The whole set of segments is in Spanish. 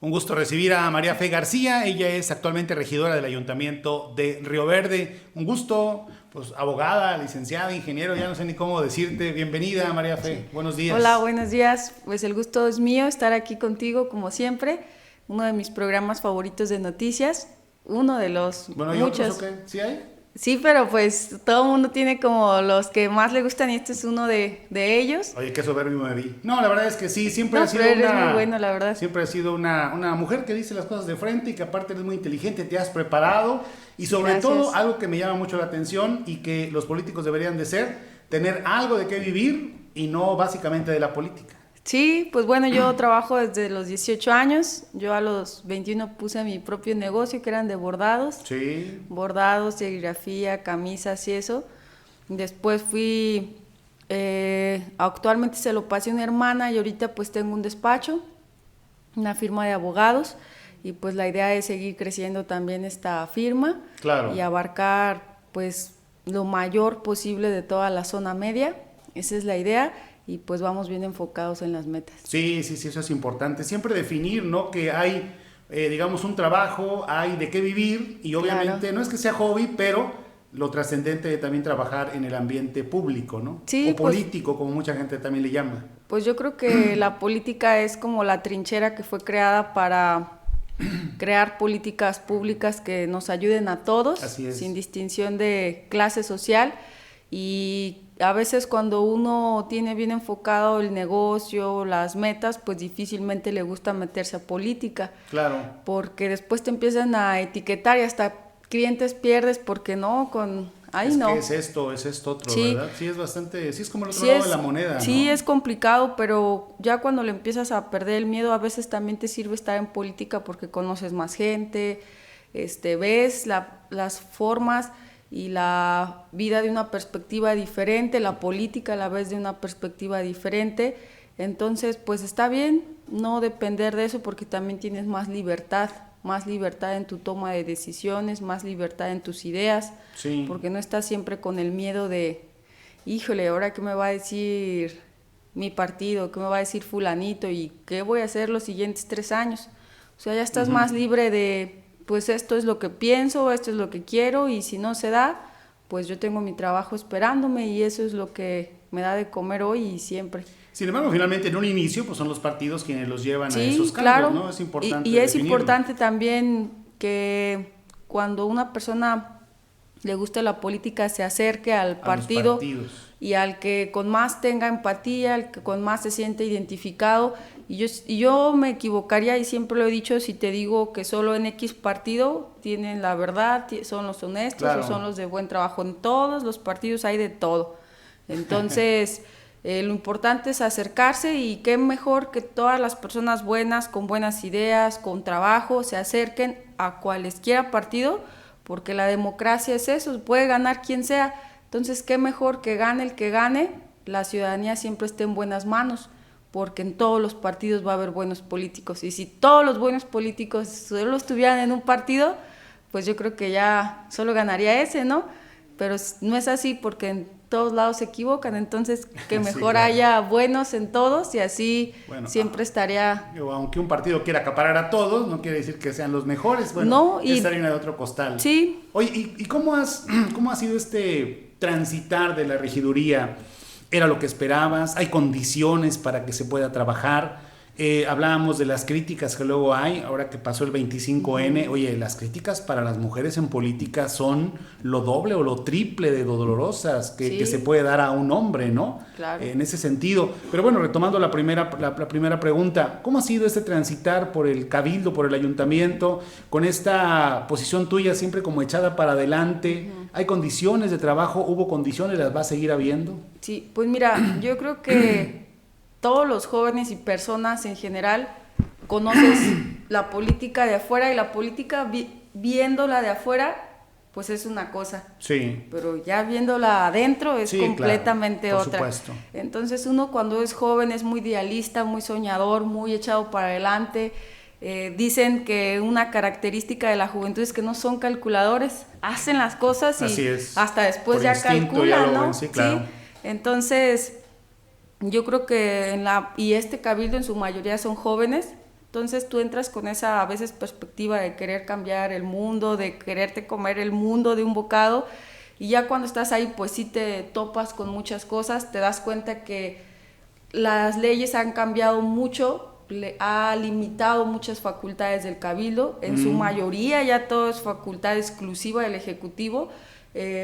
Un gusto recibir a María Fe García. Ella es actualmente regidora del Ayuntamiento de Río Verde. Un gusto, pues abogada, licenciada, ingeniero, ya no sé ni cómo decirte. Bienvenida, María Fe. Sí. Buenos días. Hola, buenos días. Pues el gusto es mío estar aquí contigo como siempre. Uno de mis programas favoritos de noticias. Uno de los Bueno, ¿y otros muchos. o qué? ¿Sí hay? Sí, pero pues todo el mundo tiene como los que más le gustan y este es uno de ellos. Oye, qué soberbio me vi. No, la verdad es que sí, siempre No, ha pero sido eres muy bueno, la verdad. siempre ha sido una mujer que dice las cosas de frente y que aparte eres muy inteligente, te has preparado y sobre Gracias. todo algo que me llama mucho la atención y que los políticos deberían de ser, tener algo de qué vivir y no básicamente de la política. Sí, pues bueno, yo trabajo desde los 18 años. Yo a los 21 puse mi propio negocio que eran de bordados. Sí. Bordados, serigrafía, camisas y eso. Después fui, actualmente se lo pasé a una hermana y ahorita pues tengo un despacho, una firma de abogados y pues la idea es seguir creciendo también esta firma. Claro. Y abarcar pues lo mayor posible de toda la zona media. Esa es la idea y pues vamos bien enfocados en las metas. Sí, sí, sí, eso es importante. Siempre definir, ¿no? Que hay, digamos, un trabajo, hay de qué vivir y obviamente Claro. no es que sea hobby, pero lo trascendente de también trabajar en el ambiente público, ¿no? Sí, O político, como mucha gente también le llama. pues yo creo que la política es como la trinchera que fue creada para crear políticas públicas que nos ayuden a todos, Así es. sin distinción de clase social. Y a veces cuando uno tiene bien enfocado el negocio, las metas, pues difícilmente le gusta meterse a política. Claro. Porque después te empiezan a etiquetar y hasta clientes pierdes porque no, ahí Es no. que es esto otro, Sí. ¿verdad? Sí, es bastante, sí es como el otro Sí lado de la moneda, sí ¿no? es complicado, pero ya cuando le empiezas a perder el miedo, a veces también te sirve estar en política porque conoces más gente, ves las formas y la vida de una perspectiva diferente, la política la ves de una perspectiva diferente. Entonces, pues está bien no depender de eso porque también tienes más libertad en tu toma de decisiones, más libertad en tus ideas, Sí. porque no estás siempre con el miedo de híjole, ahora qué me va a decir mi partido, qué me va a decir fulanito y qué voy a hacer los siguientes 3 años. O sea, ya estás más libre de, pues esto es lo que pienso, esto es lo que quiero y si no se da, pues yo tengo mi trabajo esperándome y eso es lo que me da de comer hoy y siempre. Sin embargo, finalmente en un inicio, pues son los partidos quienes los llevan a Sí, esos cargos, claro. ¿no? Es importante Y es definirlo. importante también que cuando una persona le guste la política se acerque al A los partido partidos. y al que con más tenga empatía, al que con más se siente identificado. Y yo me equivocaría y siempre lo he dicho, si te digo que solo en X partido tienen la verdad, son los honestos Claro. o son los de buen trabajo. En todos los partidos hay de todo. Entonces, lo importante es acercarse y qué mejor que todas las personas buenas, con buenas ideas, con trabajo, se acerquen a cualesquiera partido, porque la democracia es eso, puede ganar quien sea. Entonces, qué mejor que gane el que gane, la ciudadanía siempre esté en buenas manos, porque en todos los partidos va a haber buenos políticos. Y si todos los buenos políticos solo estuvieran en un partido, pues yo creo que ya solo ganaría ese, ¿no? Pero no es así porque en todos lados se equivocan, entonces que mejor Sí, claro. haya buenos en todos y así Bueno, siempre estaría... aunque un partido quiera acaparar a todos, no quiere decir que sean los mejores. Bueno, No, y es harina de otro costal. sí. Oye, ¿y cómo cómo ha sido este transitar de la regiduría? ¿Era lo que esperabas? ¿Hay condiciones para que se pueda trabajar? Hablábamos de las críticas que luego hay, ahora que pasó el 25N. Oye, las críticas para las mujeres en política son lo doble o lo triple de dolorosas que se puede dar a un hombre, ¿no? Claro. En ese sentido. Pero bueno, retomando la primera pregunta, ¿cómo ha sido este transitar por el cabildo, por el ayuntamiento, con esta posición tuya siempre como echada para adelante? ¿Hay condiciones de trabajo? ¿Hubo condiciones? ¿Las va a seguir habiendo? Sí, pues mira, yo creo que todos los jóvenes y personas en general conoces la política de afuera y la política viéndola de afuera pues es una cosa. Sí. Pero ya viéndola adentro es Sí, completamente claro, por otra. supuesto. Entonces uno cuando es joven es muy idealista, muy soñador, muy echado para adelante. Dicen que una característica de la juventud es que no son calculadores, hacen las cosas y Así es. hasta después Por ya instinto calculan, ya lo ¿no? ven, sí, claro. Entonces, yo creo que y este cabildo en su mayoría son jóvenes, Entonces tú entras con esa a veces perspectiva de querer cambiar el mundo, de quererte comer el mundo de un bocado, y ya cuando estás ahí pues sí te topas con muchas cosas, te das cuenta que las leyes han cambiado mucho, ha limitado muchas facultades del Cabildo, en su mayoría ya todo es facultad exclusiva del Ejecutivo.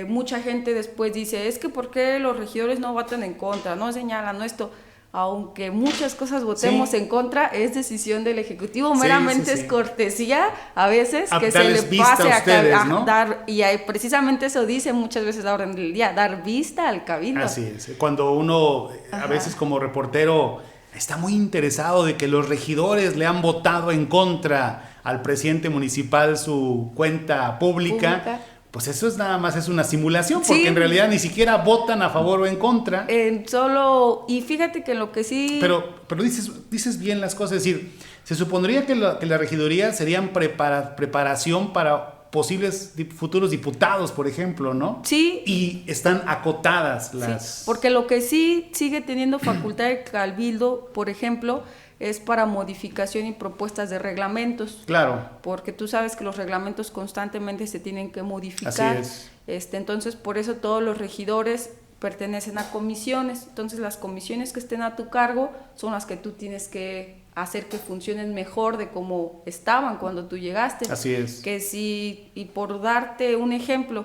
Mucha gente después dice, es que ¿por qué los regidores no votan en contra? No señalan, no esto. Aunque muchas cosas votemos en contra, es decisión del Ejecutivo, meramente es cortesía a veces que se le pase a ustedes, ¿no? Dar, y precisamente eso dice muchas veces la orden del día, dar vista al Cabildo. Así es, cuando uno a veces como reportero está muy interesado de que los regidores le han votado en contra al presidente municipal su cuenta pública. Pues eso es nada más, es una simulación, porque en realidad ni siquiera votan a favor o en contra. Y fíjate que lo que sí... Pero dices bien las cosas, es decir, se supondría que la regiduría serían preparación para posibles futuros diputados, por ejemplo, ¿no? Sí. Y están acotadas las... Sí, porque lo que sí sigue teniendo facultad el Cabildo, por ejemplo, es para modificación y propuestas de reglamentos. Claro. Porque tú sabes que los reglamentos constantemente se tienen que modificar. Así es. Entonces, por eso todos los regidores pertenecen a comisiones. Entonces, las comisiones que estén a tu cargo son las que tú tienes que hacer que funcionen mejor de cómo estaban cuando tú llegaste. Así es. Y por darte un ejemplo,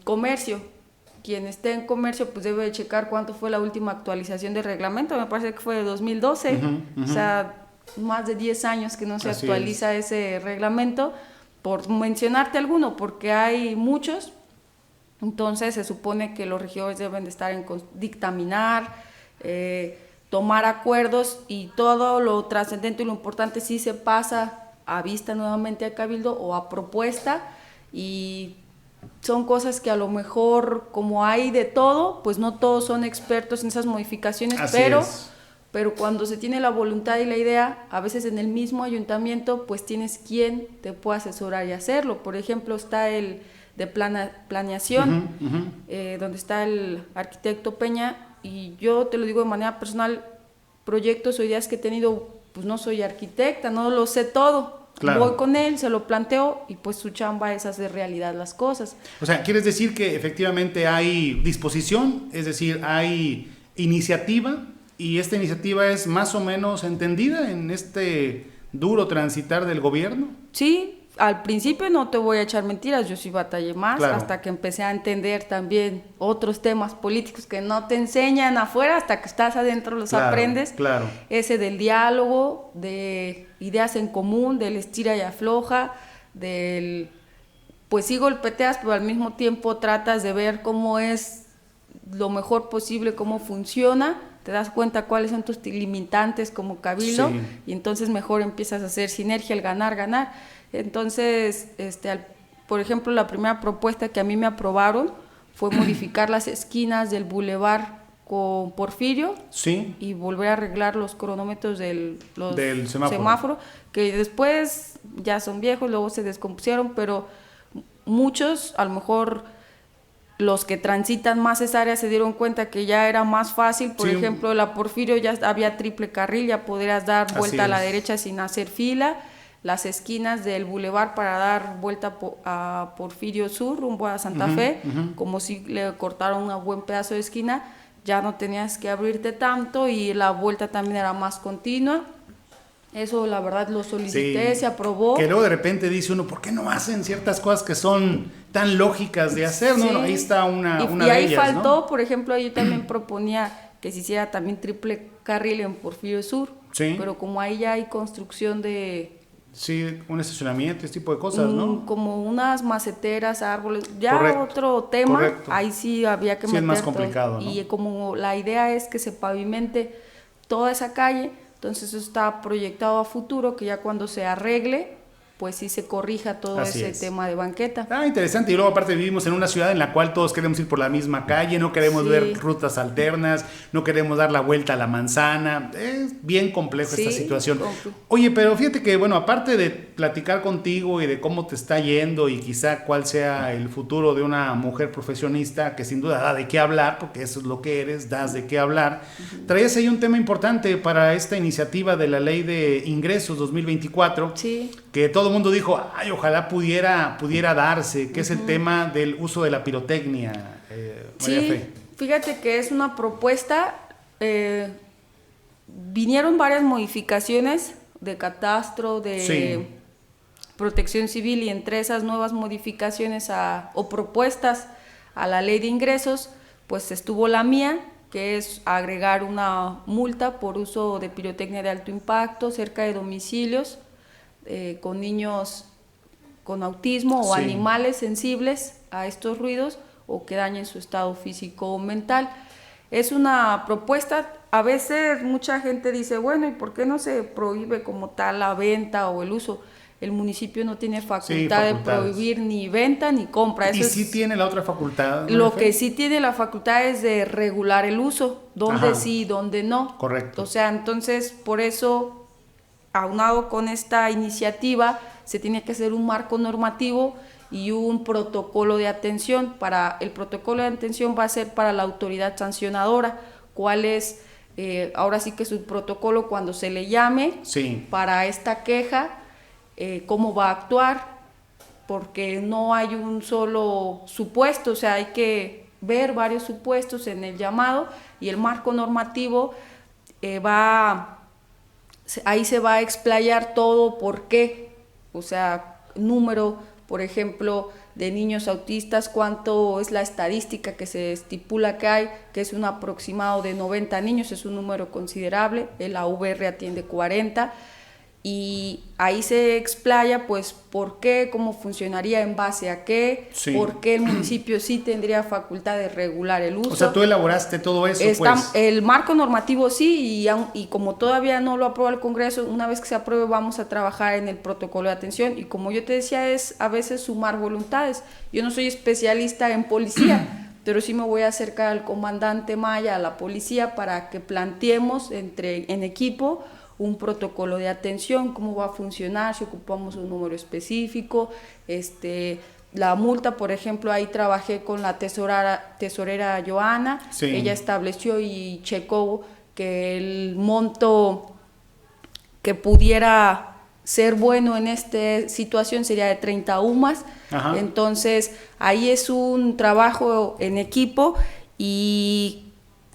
comercio. Quien esté en comercio pues debe de checar cuánto fue la última actualización de reglamento, me parece que fue de 2012, o sea, más de 10 años que no se actualiza ese reglamento, por mencionarte alguno, porque hay muchos. Entonces se supone que los regidores deben de estar en dictaminar, tomar acuerdos, y todo lo trascendente y lo importante sí se pasa a vista nuevamente al Cabildo o a propuesta, y son cosas que a lo mejor, como hay de todo, pues no todos son expertos en esas modificaciones, pero cuando se tiene la voluntad y la idea, a veces en el mismo ayuntamiento pues tienes quien te pueda asesorar y hacerlo. Por ejemplo, está el de planeación, donde está el arquitecto Peña, y yo te lo digo de manera personal, proyectos o ideas que he tenido, pues no soy arquitecta, no lo sé todo. Claro. Voy con él, se lo planteo, y pues su chamba es hacer realidad las cosas. O sea, ¿quieres decir que efectivamente hay disposición? Es decir, hay iniciativa, y esta iniciativa es más o menos entendida en este duro transitar del gobierno. Sí, al principio no te voy a echar mentiras, yo sí batallé más, claro, hasta que empecé a entender también otros temas políticos que no te enseñan afuera, hasta que estás adentro los aprendes. Claro. Ese del diálogo, de ideas en común, del estira y afloja, del pues sí golpeteas, pero al mismo tiempo tratas de ver cómo es lo mejor posible, cómo funciona, te das cuenta cuáles son tus limitantes como cabildo, y entonces mejor empiezas a hacer sinergia, el ganar. Entonces, por ejemplo, la primera propuesta que a mí me aprobaron fue modificar las esquinas del bulevar con Porfirio, y volver a arreglar los cronómetros del semáforo, que después ya son viejos, luego se descompusieron, pero muchos, a lo mejor los que transitan más esa área se dieron cuenta que ya era más fácil. Por ejemplo, la Porfirio ya había triple carril, ya podrías dar vuelta a la derecha sin hacer fila. Las esquinas del bulevar para dar vuelta a Porfirio Sur, rumbo a Santa Fe, como si le cortaron un buen pedazo de esquina, ya no tenías que abrirte tanto, y la vuelta también era más continua. Eso la verdad lo solicité, se aprobó. Que luego de repente dice uno, ¿por qué no hacen ciertas cosas que son tan lógicas de hacer? No, ahí está una de ellas, y ahí faltó, ¿no? Por ejemplo, yo también proponía que se hiciera también triple carril en Porfirio Sur, pero como ahí ya hay construcción de... Sí, un estacionamiento, ese tipo de cosas, ¿no? Como unas maceteras, árboles, ya otro tema, ahí sí había que meter. Es más complicado, ¿no? Y como la idea es que se pavimente toda esa calle, entonces eso está proyectado a futuro, que ya cuando se arregle, pues sí se corrija todo Así ese es. tema de banqueta. Interesante. Y luego aparte vivimos en una ciudad en la cual todos queremos ir por la misma calle, no queremos Sí. ver rutas alternas, no queremos dar la vuelta a la manzana. Es bien complejo Sí, esta situación. Oye, pero fíjate que, bueno, aparte de platicar contigo y de cómo te está yendo y quizá cuál sea el futuro de una mujer profesionista, que sin duda da de qué hablar, porque eso es lo que eres, das de qué hablar, traías ahí un tema importante para esta iniciativa de la Ley de Ingresos 2024, Sí. que todo el mundo dijo, ay, ojalá pudiera darse, que es el tema del uso de la pirotecnia, María Sí, Fe. fíjate que es una propuesta, vinieron varias modificaciones de catastro, de Sí. protección civil, y entre esas nuevas modificaciones o propuestas a la ley de ingresos, pues estuvo la mía, que es agregar una multa por uso de pirotecnia de alto impacto cerca de domicilios, con niños con autismo o Sí. animales sensibles a estos ruidos o que dañen su estado físico o mental. Es una propuesta, a veces mucha gente dice, bueno, ¿y por qué no se prohíbe como tal la venta o el uso? El municipio no tiene facultad de prohibir ni venta ni compra. ¿Y Eso sí tiene la otra facultad? Lo que sí tiene la facultad es de regular el uso, dónde Ajá. sí y dónde no. Correcto. O sea, entonces, por eso, aunado con esta iniciativa, se tiene que hacer un marco normativo y un protocolo de atención. El protocolo de atención va a ser para la autoridad sancionadora, cuál es, ahora sí que su protocolo cuando se le llame Sí. para esta queja, cómo va a actuar, porque no hay un solo supuesto, o sea, hay que ver varios supuestos en el llamado, y el marco normativo ahí se va a explayar todo por qué, o sea, número, por ejemplo, de niños autistas, cuánto es la estadística que se estipula que hay, que es un aproximado de 90 niños, es un número considerable, el AVR atiende 40, y ahí se explaya pues por qué, cómo funcionaría, en base a qué, Sí. por qué el municipio sí tendría facultad de regular el uso. O sea, tú elaboraste todo eso, pues. El marco normativo sí, y como todavía no lo aprueba el Congreso, una vez que se apruebe vamos a trabajar en el protocolo de atención, y como yo te decía, es a veces sumar voluntades. Yo no soy especialista en policía, pero sí me voy a acercar al comandante Maya, a la policía, para que planteemos en equipo un protocolo de atención, cómo va a funcionar, si ocupamos un número específico, la multa, por ejemplo, ahí trabajé con la tesorera Joana, Sí. Ella estableció y checó que el monto que pudiera ser bueno en esta situación sería de 30 UMAS. Ajá. Entonces ahí es un trabajo en equipo, y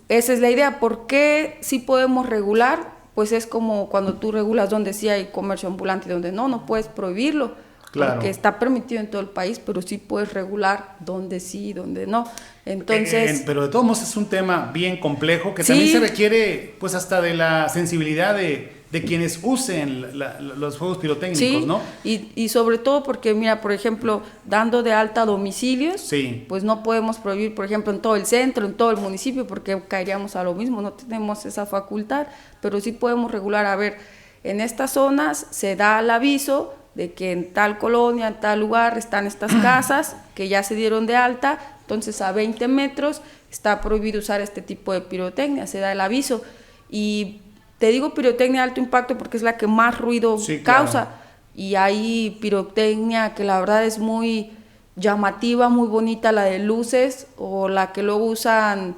esa es la idea. ¿Por qué sí podemos regular? Pues es como cuando tú regulas donde sí hay comercio ambulante y donde no puedes prohibirlo, Claro. porque está permitido en todo el país, pero sí puedes regular donde sí y donde no. Entonces, Pero de todos modos es un tema bien complejo que Sí. también se requiere pues hasta de la sensibilidad de quienes usen los fuegos pirotécnicos, sí, ¿no? y sobre todo porque, mira, por ejemplo, dando de alta domicilios, Sí. pues no podemos prohibir, por ejemplo, en todo el centro, en todo el municipio, porque caeríamos a lo mismo, no tenemos esa facultad, pero sí podemos regular. A ver, en estas zonas se da el aviso de que en tal colonia, en tal lugar están estas casas que ya se dieron de alta, entonces a 20 metros está prohibido usar este tipo de pirotecnia, se da el aviso. Y te digo pirotecnia de alto impacto porque es la que más ruido Sí, causa. claro. Y hay pirotecnia que la verdad es muy llamativa, muy bonita, la de luces, o la que luego usan,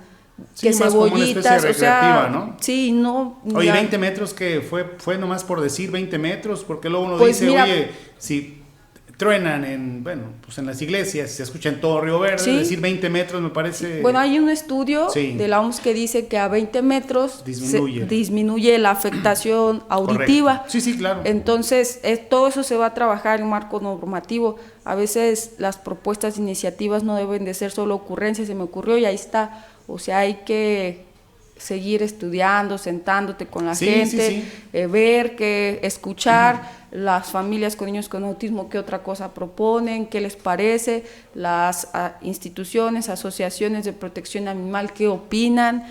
Sí, que más como una cebollitas, especie de o sea, recreativa, ¿no? sí, no. Oye, ya- 20 metros que fue nomás por decir 20 metros, porque luego uno Pues dice, mira, oye, si truenan en las iglesias, se escucha en todo Río Verde, Sí. decir 20 metros me parece... Bueno, hay un estudio Sí. de la OMS que dice que a 20 metros Disminuye. disminuye la afectación auditiva. Correcto. Sí, claro. Entonces, todo eso se va a trabajar en marco normativo. A veces las propuestas de iniciativas no deben de ser solo ocurrencias, se me ocurrió y ahí está. O sea, hay que seguir estudiando, sentándote con la Sí, gente, sí. ver, escuchar las familias con niños con autismo, qué otra cosa proponen, qué les parece, las instituciones, asociaciones de protección animal, qué opinan,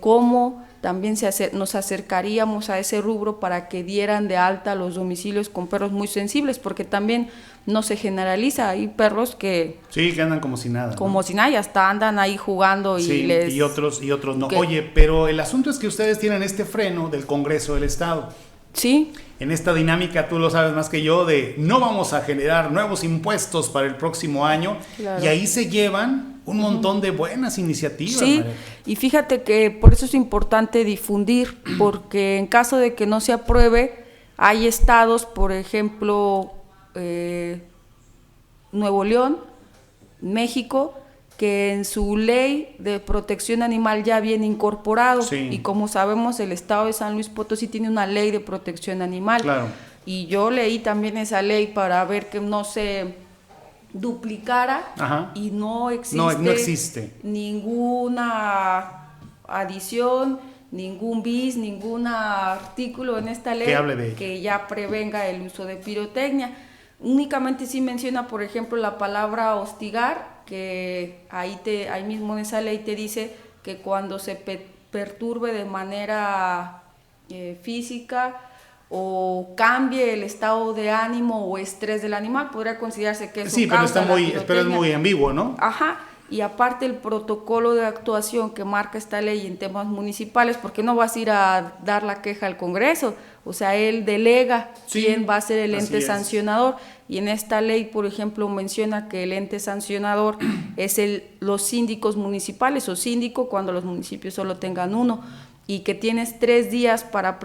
cómo, también nos acercaríamos a ese rubro para que dieran de alta los domicilios con perros muy sensibles, porque también no se generaliza, hay perros que... Sí, que andan como si nada. Como si nada, y hasta andan ahí jugando y otros no. Oye, pero el asunto es que ustedes tienen este freno del Congreso del Estado. Sí. En esta dinámica, tú lo sabes más que yo, de no vamos a generar nuevos impuestos para el próximo año, claro. Y ahí se llevan un montón de buenas iniciativas. Sí, María. Y fíjate que por eso es importante difundir, porque en caso de que no se apruebe, hay estados, por ejemplo, Nuevo León, México, que en su ley de protección animal ya viene incorporado, sí. Y como sabemos el estado de San Luis Potosí tiene una ley de protección animal, claro. Y yo leí también esa ley para ver que no se duplicara. Ajá. Y no existe ninguna adición, ningún bis, ningún artículo en esta ley que ya prevenga el uso de pirotecnia. Únicamente sí menciona, por ejemplo, la palabra hostigar, que ahí mismo en esa ley te dice que cuando se perturbe de manera física o cambie el estado de ánimo o estrés del animal, podría considerarse que eso causa pero es muy ambiguo, ¿no? Ajá. Y aparte el protocolo de actuación que marca esta ley en temas municipales, porque no vas a ir a dar la queja al Congreso, o sea, él delega quién va a ser el ente sancionador, y en esta ley, por ejemplo, menciona que el ente sancionador es los síndicos municipales o síndico cuando los municipios solo tengan uno, y que tienes 3 días para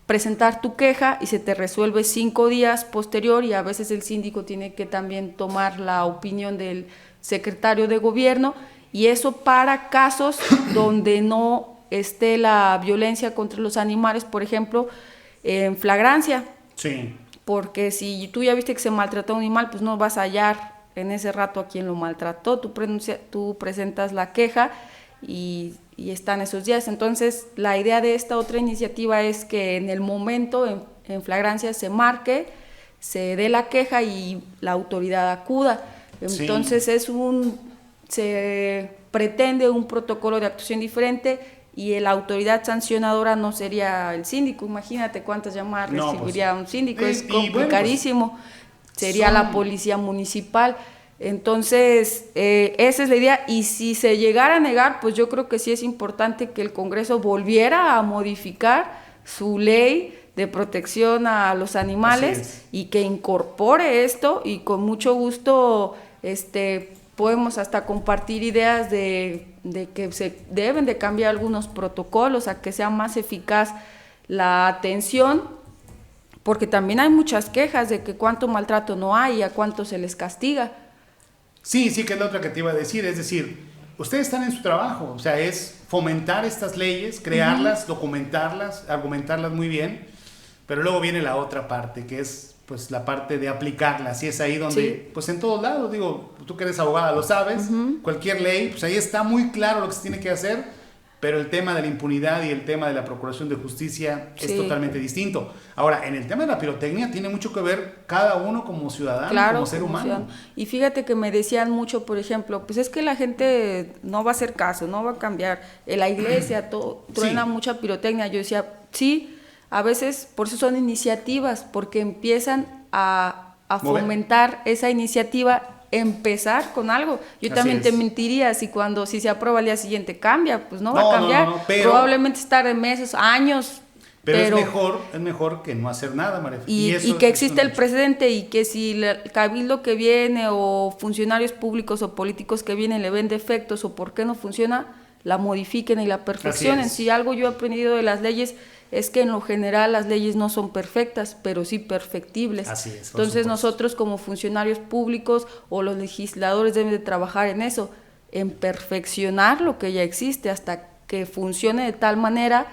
presentar tu queja y se te resuelve 5 días posterior, y a veces el síndico tiene que también tomar la opinión del secretario de gobierno, y eso para casos donde no esté la violencia contra los animales, por ejemplo, en flagrancia. Sí. Porque si tú ya viste que se maltrató a un animal, pues no vas a hallar en ese rato a quien lo maltrató, tú presentas la queja y están esos días. Entonces, la idea de esta otra iniciativa es que en el momento, en flagrancia, se marque, se dé la queja y la autoridad acuda. Entonces, se pretende un protocolo de actuación diferente, y la autoridad sancionadora no sería el síndico. Imagínate cuántas llamadas recibiría un síndico, es complicadísimo. Bueno, pues, sería la policía municipal. Entonces, esa es la idea, y si se llegara a negar, pues yo creo que sí es importante que el Congreso volviera a modificar su ley de protección a los animales y que incorpore esto, y con mucho gusto podemos hasta compartir ideas de que se deben de cambiar algunos protocolos a que sea más eficaz la atención, porque también hay muchas quejas de que cuánto maltrato no hay y a cuánto se les castiga. Sí, que es la otra que te iba a decir, es decir, ustedes están en su trabajo, o sea, es fomentar estas leyes, crearlas, documentarlas, argumentarlas muy bien, pero luego viene la otra parte, que es pues la parte de aplicarlas, y es ahí donde, pues en todos lados, digo, tú que eres abogada lo sabes, cualquier ley, pues ahí está muy claro lo que se tiene que hacer, pero el tema de la impunidad y el tema de la procuración de justicia es totalmente distinto. Ahora, en el tema de la pirotecnia tiene mucho que ver cada uno como ciudadano, como ser humano. Ciudadano. Y fíjate que me decían mucho, por ejemplo, pues es que la gente no va a hacer caso, no va a cambiar. En la iglesia truena mucha pirotecnia. Yo decía, sí, a veces por eso son iniciativas, porque empiezan a fomentar esa iniciativa, empezar con algo. Yo también te mentiría si se aprueba al día siguiente cambia, pues no va a cambiar. Pero probablemente estar en meses, años. Pero es mejor que no hacer nada, María. Y que existe el precedente, y que si el cabildo que viene o funcionarios públicos o políticos que vienen le ven defectos o por qué no funciona, la modifiquen y la perfeccionen. Si algo yo he aprendido de las leyes es que en lo general las leyes no son perfectas, pero sí perfectibles. Así es. Entonces nosotros como funcionarios públicos o los legisladores deben de trabajar en eso, en perfeccionar lo que ya existe hasta que funcione de tal manera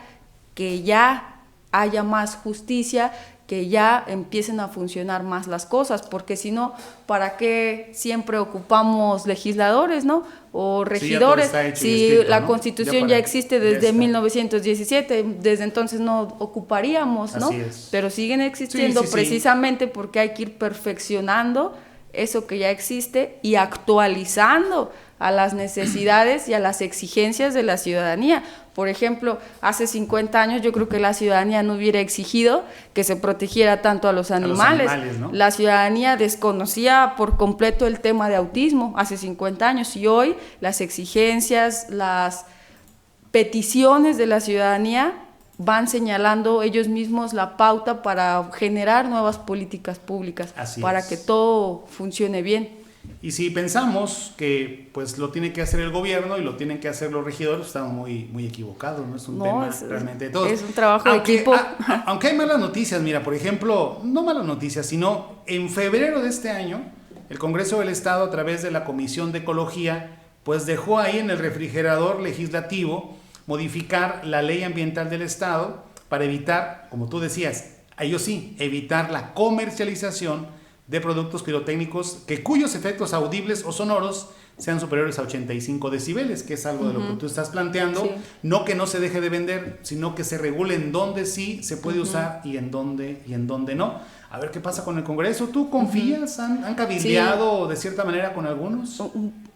que ya haya más justicia, que ya empiecen a funcionar más las cosas, porque si no, ¿para qué siempre ocupamos legisladores, no? O regidores, si la Constitución ya existe desde 1917, desde entonces no ocuparíamos, ¿no? Pero siguen existiendo precisamente porque hay que ir perfeccionando eso que ya existe y actualizando a las necesidades y a las exigencias de la ciudadanía. Por ejemplo, hace 50 años yo creo que la ciudadanía no hubiera exigido que se protegiera tanto a los animales. ¿No? La ciudadanía desconocía por completo el tema de autismo hace 50 años y hoy las exigencias, las peticiones de la ciudadanía van señalando ellos mismos la pauta para generar nuevas políticas públicas, para que todo funcione bien. Y si pensamos que pues lo tiene que hacer el gobierno y lo tienen que hacer los regidores, estamos muy equivocados, no es un tema realmente de todos. Es un trabajo de equipo. Aunque hay malas noticias, mira, por ejemplo, no malas noticias, sino en febrero de este año, el Congreso del Estado, a través de la Comisión de Ecología, pues dejó ahí en el refrigerador legislativo modificar la ley ambiental del Estado para evitar, como tú decías, ellos sí, evitar la comercialización de productos pirotécnicos cuyos efectos audibles o sonoros sean superiores a 85 decibeles, que es algo de lo que tú estás planteando, no que no se deje de vender, sino que se regule en dónde sí se puede usar y en dónde no. A ver qué pasa con el Congreso. ¿Tú confías? ¿Han cabildeado de cierta manera con algunos?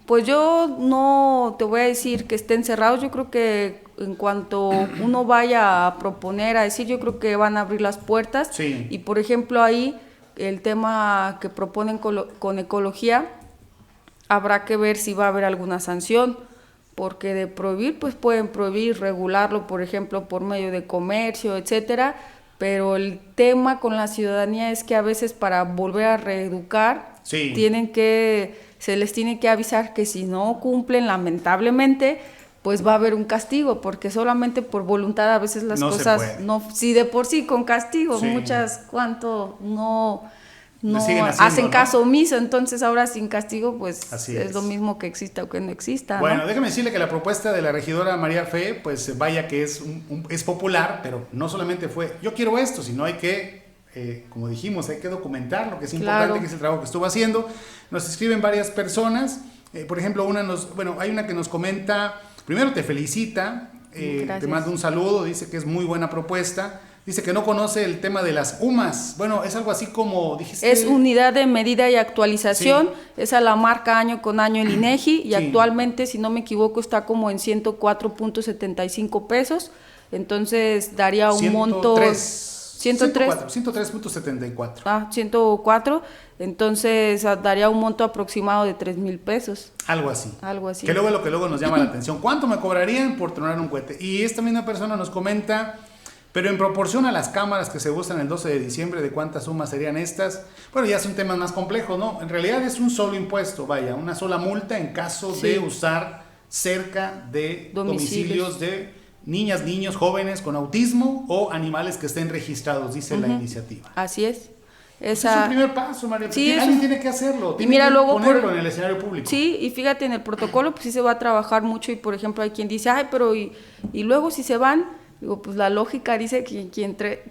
Pues yo no te voy a decir que estén cerrados. Yo creo que en cuanto uno vaya a proponer, a decir, yo creo que van a abrir las puertas. Sí. Y por ejemplo ahí el tema que proponen con ecología, habrá que ver si va a haber alguna sanción, porque de prohibir, pues pueden prohibir, regularlo, por ejemplo, por medio de comercio, etcétera, pero el tema con la ciudadanía es que a veces para volver a reeducar, se les tiene que avisar que si no cumplen, lamentablemente, pues va a haber un castigo, porque solamente por voluntad a veces las cosas, no, si de por sí con castigo, muchas, no hacen caso omiso, entonces ahora sin castigo, pues es lo mismo que exista o que no exista. Bueno, ¿no? déjame decirle que la propuesta de la regidora María Fe, pues vaya que es popular, pero no solamente fue, yo quiero esto, sino hay que, como dijimos, hay que documentar lo que es importante, que es el trabajo que estuvo haciendo. Nos escriben varias personas, por ejemplo, hay una que nos comenta, primero te felicita, te manda un saludo, dice que es muy buena propuesta. Dice que no conoce el tema de las UMAS. Bueno, es algo así como dijiste. Es unidad de medida y actualización. Esa la marca año con año el INEGI y actualmente, si no me equivoco, está como en 104.75 pesos. Entonces daría un monto... 103.74. Ah, 104. Entonces daría un monto aproximado de 3,000 pesos. Algo así. Que luego lo que luego nos llama la atención. ¿Cuánto me cobrarían por tronar un cohete? Y esta misma persona nos comenta... Pero en proporción a las cámaras que se usan el 12 de diciembre, ¿de cuántas sumas serían estas? Bueno, ya son temas más complejos, ¿no? En realidad es un solo impuesto, una sola multa en caso de usar cerca de domicilios de niñas, niños, jóvenes con autismo o animales que estén registrados, dice la iniciativa. Así es. Es un primer paso, María. Alguien tiene que hacerlo, tiene que ponerlo en el escenario público. Sí, y fíjate, en el protocolo pues sí se va a trabajar mucho y, por ejemplo, hay quien dice, pero y luego si se van... Digo, pues la lógica dice que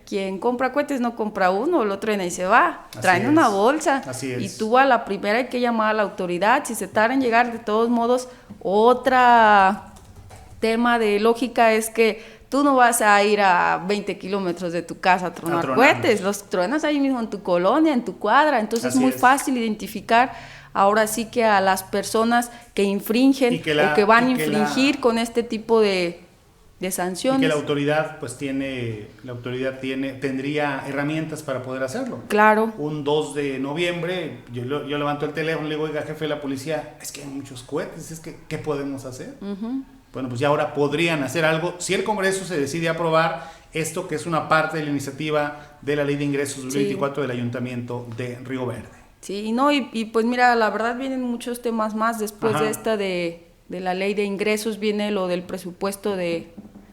quien compra cohetes no compra uno, lo truena y se va. Traen una bolsa. Así es. Y tú a la primera hay que llamar a la autoridad. Si se tarda en llegar, de todos modos, otra tema de lógica es que tú no vas a ir a 20 kilómetros de tu casa a tronar cohetes. Los truenas ahí mismo en tu colonia, en tu cuadra. Entonces es muy fácil identificar ahora sí que a las personas que infringen o que van a infringir con este tipo de sanciones. Y que la autoridad tendría herramientas para poder hacerlo. Claro. Un 2 de noviembre, yo levanto el teléfono y le digo, oiga, jefe de la policía, es que hay muchos cohetes, es que, ¿qué podemos hacer? Bueno, pues ya ahora podrían hacer algo, si el Congreso se decide aprobar esto, que es una parte de la iniciativa de la Ley de Ingresos 2024 del Ayuntamiento de Río Verde. Sí, y pues mira, la verdad vienen muchos temas más después de esta de la Ley de Ingresos, viene lo del presupuesto de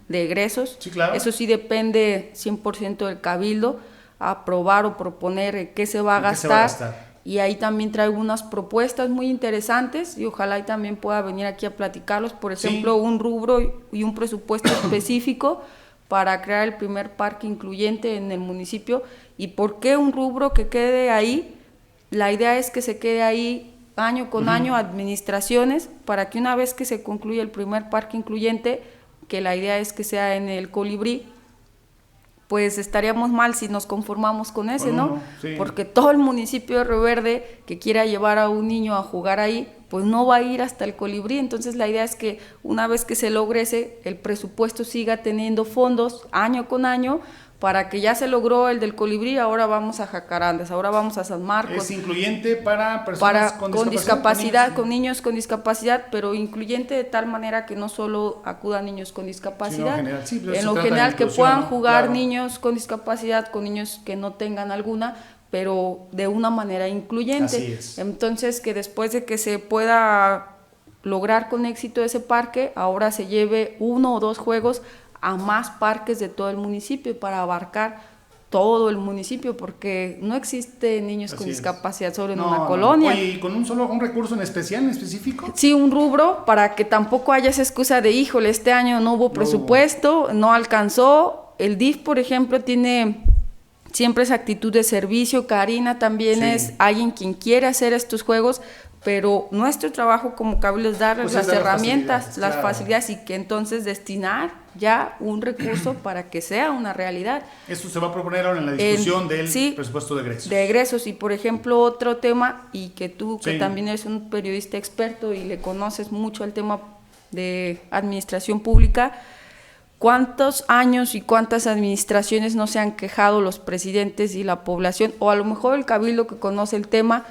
egresos. Sí, claro. Eso sí depende 100% del Cabildo, aprobar o proponer qué se va a gastar. Y ahí también traigo unas propuestas muy interesantes y ojalá y también pueda venir aquí a platicarlos. Por ejemplo, un rubro y un presupuesto específico para crear el primer parque incluyente en el municipio. ¿Y por qué un rubro que quede ahí? La idea es que se quede ahí año con año administraciones para que una vez que se concluya el primer parque incluyente, que la idea es que sea en el Colibrí, pues estaríamos mal si nos conformamos con ese, ¿no? Sí. Porque todo el municipio de Río Verde que quiera llevar a un niño a jugar ahí, pues no va a ir hasta el Colibrí. Entonces la idea es que una vez que se logre el presupuesto siga teniendo fondos año con año, para que ya se logró el del Colibrí, ahora vamos a Jacarandas, ahora vamos a San Marcos. Es incluyente para personas con discapacidad, con niños con discapacidad, pero incluyente de tal manera que no solo acudan niños con discapacidad, en lo general que puedan jugar niños con discapacidad con niños que no tengan alguna, pero de una manera incluyente. Así es. Entonces, que después de que se pueda lograr con éxito ese parque, ahora se lleve 1 o 2 juegos a más parques de todo el municipio para abarcar todo el municipio, porque no existe niños con discapacidad solo en una colonia. Oye, ¿y con un recurso en especial, en específico? Sí, un rubro para que tampoco haya esa excusa de, híjole, este año no hubo presupuesto, no alcanzó. El DIF, por ejemplo, tiene siempre esa actitud de servicio. Karina también es alguien quien quiere hacer estos juegos, pero nuestro trabajo como cabildo es darles las herramientas, las facilidades, y que entonces destinar ya un recurso para que sea una realidad. Esto se va a proponer ahora en la discusión del presupuesto de egresos. De egresos, y por ejemplo otro tema, y que tú que también eres un periodista experto y le conoces mucho al tema de administración pública, ¿cuántos años y cuántas administraciones no se han quejado los presidentes y la población, o a lo mejor el cabildo que conoce el tema,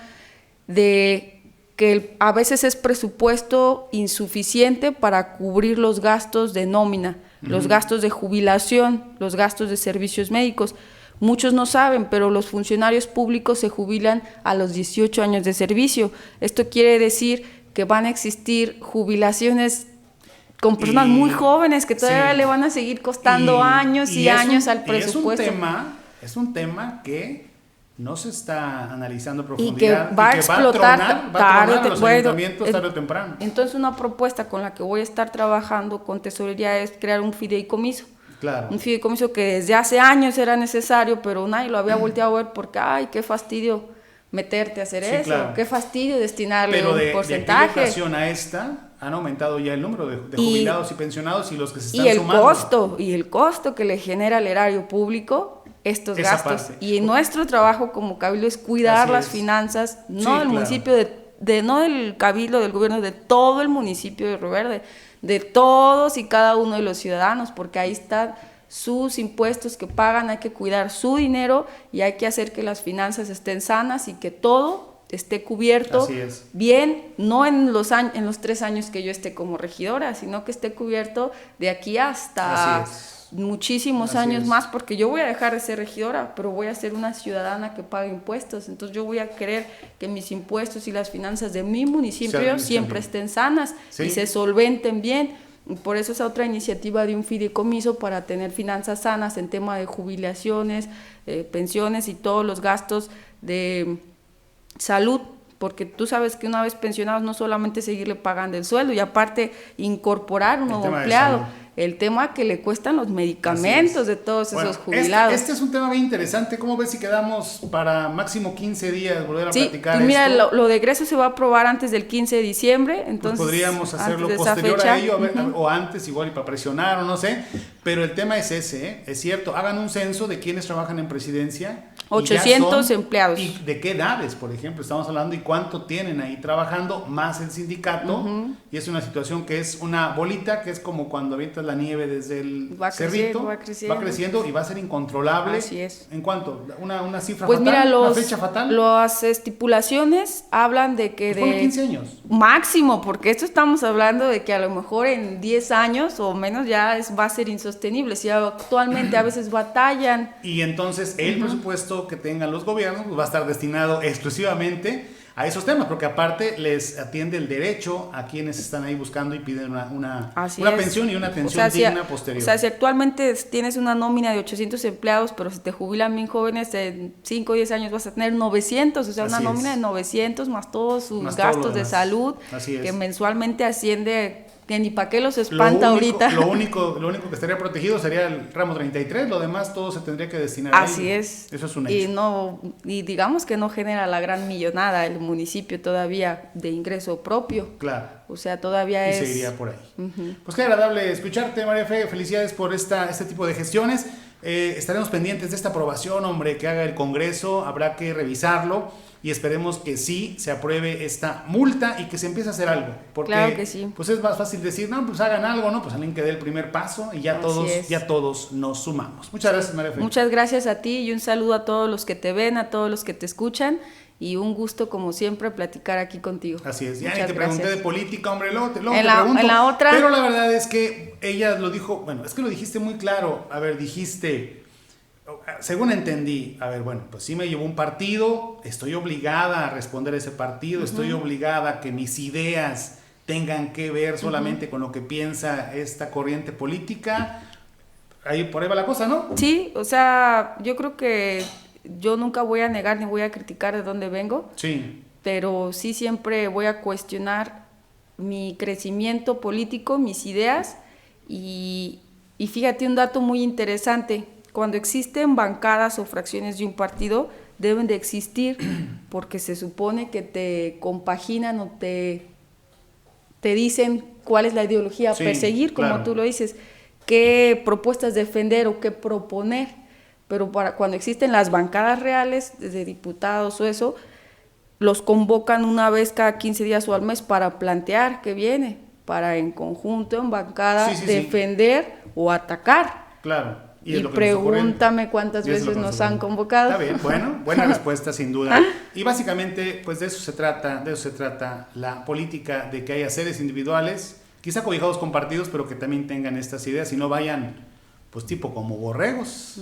de que a veces es presupuesto insuficiente para cubrir los gastos de nómina, los gastos de jubilación, los gastos de servicios médicos? Muchos no saben, pero los funcionarios públicos se jubilan a los 18 años de servicio. Esto quiere decir que van a existir jubilaciones con personas muy jóvenes que todavía le van a seguir costando años y años al presupuesto. Es un tema que no se está analizando a profundidad y que va a explotar tarde o temprano. Entonces, una propuesta con la que voy a estar trabajando con Tesorería es crear un fideicomiso. Claro. Un fideicomiso que desde hace años era necesario, pero nadie lo había volteado a ver porque, ay, qué fastidio meterte a hacer eso, claro. Qué fastidio destinarle un porcentaje. Pero de ocasión a esta han aumentado ya el número de jubilados y pensionados y los que se están sumando. Y el costo que le genera al erario público estos gastos. Parte. Y nuestro trabajo como cabildo es cuidar las finanzas, no del municipio, no del cabildo, del gobierno, de todo el municipio de Río Verde, de todos y cada uno de los ciudadanos, porque ahí están sus impuestos que pagan, hay que cuidar su dinero y hay que hacer que las finanzas estén sanas y que todo esté cubierto bien, no en los 3 años que yo esté como regidora, sino que esté cubierto de aquí hasta muchísimos años más, porque yo voy a dejar de ser regidora, pero voy a ser una ciudadana que paga impuestos. Entonces yo voy a querer que mis impuestos y las finanzas de mi municipio siempre estén sanas y se solventen bien. Por eso es otra iniciativa de un fideicomiso para tener finanzas sanas en tema de jubilaciones, pensiones y todos los gastos de salud, porque tú sabes que una vez pensionados no solamente seguirle pagando el sueldo y aparte incorporar un nuevo empleado, el tema que le cuestan los medicamentos de todos esos jubilados. Este es un tema bien interesante. ¿Cómo ves si quedamos para máximo 15 días volver a platicar esto? Mira, lo de egreso se va a aprobar antes del 15 de diciembre, entonces pues podríamos hacerlo posterior a ello, o antes igual y para presionar o no sé, pero el tema es ese, es cierto, hagan un censo de quienes trabajan en presidencia. 800 empleados. ¿Y de qué edades, por ejemplo, estamos hablando y cuánto tienen ahí trabajando, más el sindicato? Y es una situación que es una bolita, que es como cuando avientas la nieve desde el cerrito, va creciendo y va a ser incontrolable. Así es. ¿En cuánto? ¿Una cifra pues fatal? Mira, ¿Una fecha fatal? Las estipulaciones hablan de que de 15 años. Máximo, porque esto estamos hablando de que a lo mejor en 10 años o menos ya va a ser insostenible. Si actualmente a veces batallan. Y entonces el presupuesto que tengan los gobiernos pues va a estar destinado exclusivamente a esos temas, porque aparte les atiende el derecho a quienes están ahí buscando y piden una pensión y una atención digna posterior. O sea, si actualmente tienes una nómina de 800 empleados, pero si te jubilan bien jóvenes, en 5 o 10 años vas a tener 900, o sea, una nómina de 900 más todos sus gastos de salud, que mensualmente asciende, que ni para qué los espanta ahorita. Lo único que estaría protegido sería el ramo 33, lo demás todo se tendría que destinar a ello. Así es. Eso es un hecho. Y digamos que no genera la gran millonada el municipio todavía de ingreso propio. Claro. O sea, todavía y seguiría por ahí. Pues qué agradable escucharte, María Fe. Felicidades por este tipo de gestiones. Estaremos pendientes de esta aprobación, hombre, que haga el Congreso. Habrá que revisarlo y esperemos que sí se apruebe esta multa y que se empiece a hacer algo. Porque claro que sí. pues es más fácil decir, no, pues hagan algo, ¿no? Pues alguien que dé el primer paso y ya todos nos sumamos. Muchas gracias, María Félix. Muchas gracias a ti y un saludo a todos los que te ven, a todos los que te escuchan. Y un gusto, como siempre, platicar aquí contigo. Así es. Ya ni te pregunté de política, hombre, luego te pregunto. En la otra. Pero la verdad es que ella lo dijo, bueno, es que lo dijiste muy claro. A ver, dijiste, según entendí, a ver, bueno, pues sí me llevó un partido, estoy obligada a responder a ese partido, estoy obligada a que mis ideas tengan que ver solamente con lo que piensa esta corriente política. Por ahí va la cosa, ¿no? Sí, o sea, yo creo que yo nunca voy a negar ni voy a criticar de dónde vengo, sí, pero sí siempre voy a cuestionar mi crecimiento político, mis ideas y fíjate un dato muy interesante, cuando existen bancadas o fracciones de un partido deben de existir porque se supone que te compaginan o te dicen cuál es la ideología a perseguir, como claro. tú lo dices, qué propuestas defender o qué proponer. Pero cuando existen las bancadas reales de diputados o eso, los convocan una vez cada 15 días o al mes para plantear qué viene, para en conjunto, en bancada, defender o atacar. Claro. Y pregúntame cuántas veces nos han convocado. Está bien, bueno, buena respuesta sin duda. Y básicamente, pues de eso se trata la política, de que haya seres individuales, quizá cobijados con partidos, pero que también tengan estas ideas y no vayan pues tipo como borregos.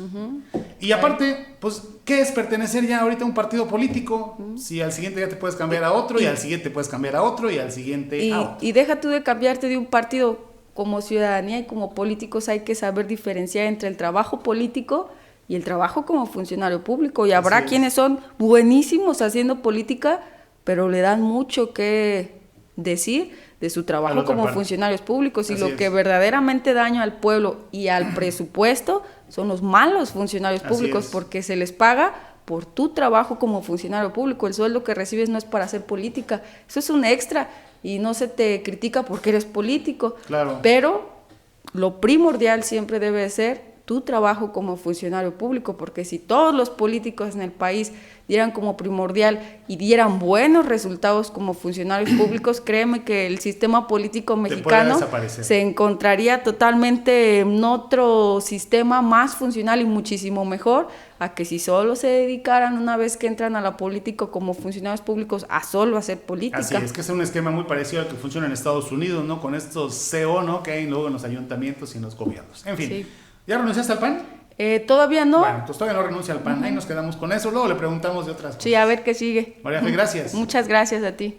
Y aparte, pues, ¿qué es pertenecer ya ahorita a un partido político? Si al siguiente día te puedes cambiar a otro, y al siguiente puedes cambiar a otro, y al siguiente a otro. Y deja tú de cambiarte de un partido. Como ciudadanía y como políticos hay que saber diferenciar entre el trabajo político y el trabajo como funcionario público. Y habrá quienes son buenísimos haciendo política, pero le dan mucho que decir de su trabajo como funcionarios públicos. Y lo que verdaderamente daña al pueblo y al presupuesto son los malos funcionarios públicos, porque se les paga por tu trabajo como funcionario público. El sueldo que recibes no es para hacer política, eso es un extra y no se te critica porque eres político. Claro. Pero lo primordial siempre debe ser tu trabajo como funcionario público, porque si todos los políticos en el país dieran como primordial y dieran buenos resultados como funcionarios públicos, créeme que el sistema político mexicano se encontraría totalmente en otro sistema más funcional y muchísimo mejor a que si solo se dedicaran una vez que entran a la política como funcionarios públicos a solo hacer política. Así es, que es un esquema muy parecido al que funciona en Estados Unidos, ¿no? Con estos CEO, ¿no? Que hay luego en los ayuntamientos y en los gobiernos. En fin, ¿ya renunciaste al PAN? Todavía no. Bueno, pues todavía no renuncia al PAN. Ahí nos quedamos con eso. Luego le preguntamos de otras cosas. Sí, a ver qué sigue. María Fe, gracias. Muchas gracias a ti.